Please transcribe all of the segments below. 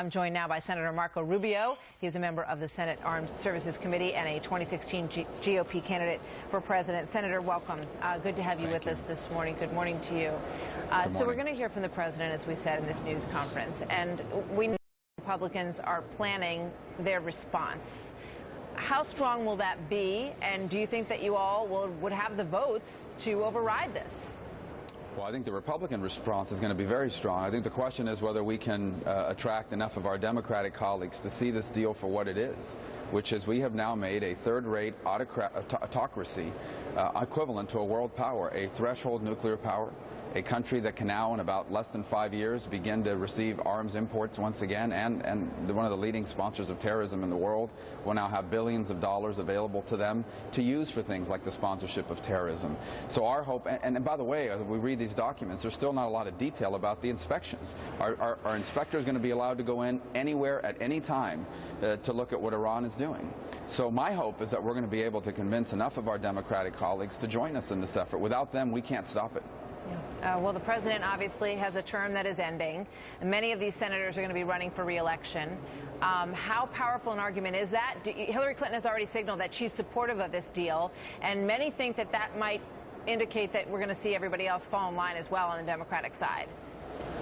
I'm joined now by Senator Marco Rubio. He is a member of the Senate Armed Services Committee and a 2016 GOP candidate for president. Senator, welcome. Good to have you with us this morning. Good morning to you. So we're going to hear from the president, as we said, in this news conference. And we know Republicans are planning their response. How strong will that be? And do you think that you all would have the votes to override this? Well, I think the Republican response is going to be very strong. I think the question is whether we can attract enough of our Democratic colleagues to see this deal for what it is, which is we have now made a third-rate autocracy equivalent to a world power, a threshold nuclear power, a country that can now, in about less than 5 years, begin to receive arms imports once again, and one of the leading sponsors of terrorism in the world will now have billions of dollars available to them to use for things like the sponsorship of terrorism. So our hope, and by the way, as we read these documents, there's still not a lot of detail about the inspections. Are inspectors going to be allowed to go in anywhere at any time to look at what Iran is doing? So my hope is that we're going to be able to convince enough of our Democratic colleagues to join us in this effort. Without them, we can't stop it. Well, the president obviously has a term that is ending. Many of these senators are going to be running for re-election. How powerful an argument is that? Hillary Clinton has already signaled that she's supportive of this deal, and many think that that might indicate that we're going to see everybody else fall in line as well on the Democratic side.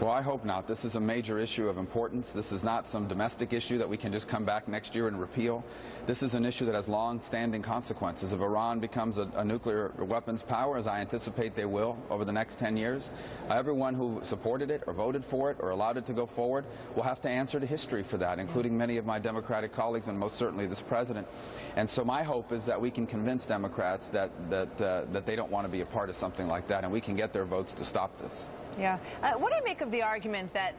Well, I hope not. This is a major issue of importance. This is not some domestic issue that we can just come back next year and repeal. This is an issue that has long-standing consequences. If Iran becomes a nuclear weapons power, as I anticipate they will over the next 10 years, everyone who supported it or voted for it or allowed it to go forward will have to answer to history for that, including many of my Democratic colleagues and most certainly this president. And so my hope is that we can convince Democrats that they don't want to be a part of something like that, and we can get their votes to stop this. Yeah. What do you make of the argument that,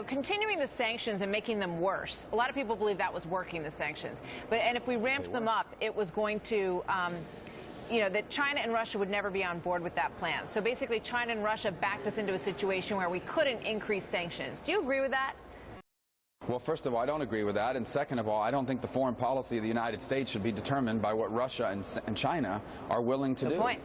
continuing the sanctions and making them worse? A lot of people believe that was working, the sanctions. And if we ramped them up, it was going to, that China and Russia would never be on board with that plan. So basically, China and Russia backed us into a situation where we couldn't increase sanctions. Do you agree with that? Well, first of all, I don't agree with that, and second of all, I don't think the foreign policy of the United States should be determined by what Russia and China are willing to do. Good point.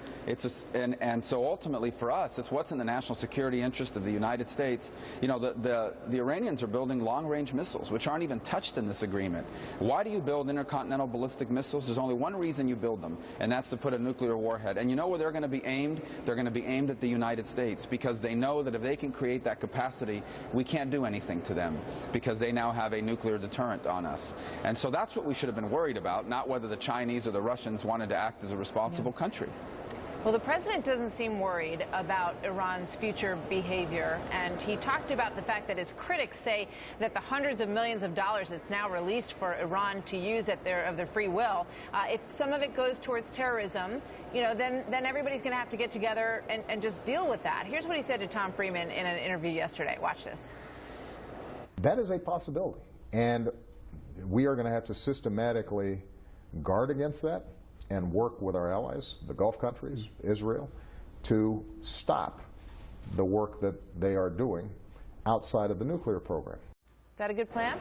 And so ultimately for us, it's what's in the national security interest of the United States. The Iranians are building long-range missiles, which aren't even touched in this agreement. Why do you build intercontinental ballistic missiles? There's only one reason you build them, and that's to put a nuclear warhead. And you know where they're going to be aimed? They're going to be aimed at the United States, because they know that if they can create that capacity, we can't do anything to them, because they now have a nuclear deterrent on us. And so that's what we should have been worried about, not whether the Chinese or the Russians wanted to act as a responsible country. Well, the president doesn't seem worried about Iran's future behavior, and he talked about the fact that his critics say that the hundreds of millions of dollars that's now released for Iran to use of their free will, if some of it goes towards terrorism, then everybody's going to have to get together and just deal with that. Here's what he said to Tom Freeman in an interview yesterday. Watch this. That is a possibility, and we are going to have to systematically guard against that and work with our allies, the Gulf countries, Israel, to stop the work that they are doing outside of the nuclear program. Is that a good plan?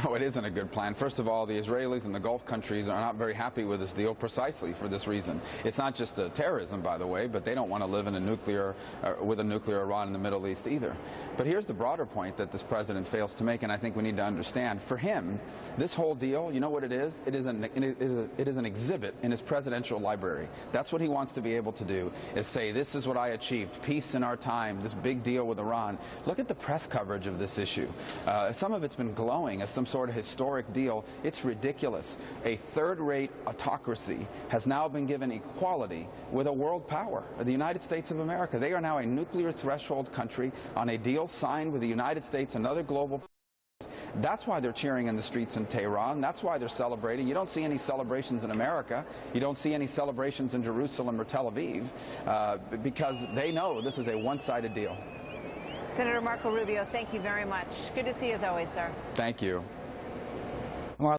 No, it isn't a good plan. First of all, the Israelis and the Gulf countries are not very happy with this deal precisely for this reason. It's not just the terrorism, by the way, but they don't want to live in with a nuclear Iran in the Middle East either. But here's the broader point that this president fails to make, and I think we need to understand. For him, this whole deal, you know what it is? It is an exhibit in his presidential library. That's what he wants to be able to do, is say, this is what I achieved, peace in our time, this big deal with Iran. Look at the press coverage of this issue. Some of it's been glowing as some sort of historic deal. It's ridiculous. A third-rate autocracy has now been given equality with a world power, the United States of America. They are now a nuclear threshold country on a deal signed with the United States and other global powers. That's why they're cheering in the streets in Tehran. That's why they're celebrating. You don't see any celebrations in America. You don't see any celebrations in Jerusalem or Tel Aviv, because they know this is a one-sided deal. Senator Marco Rubio, thank you very much. Good to see you as always, sir. Thank you.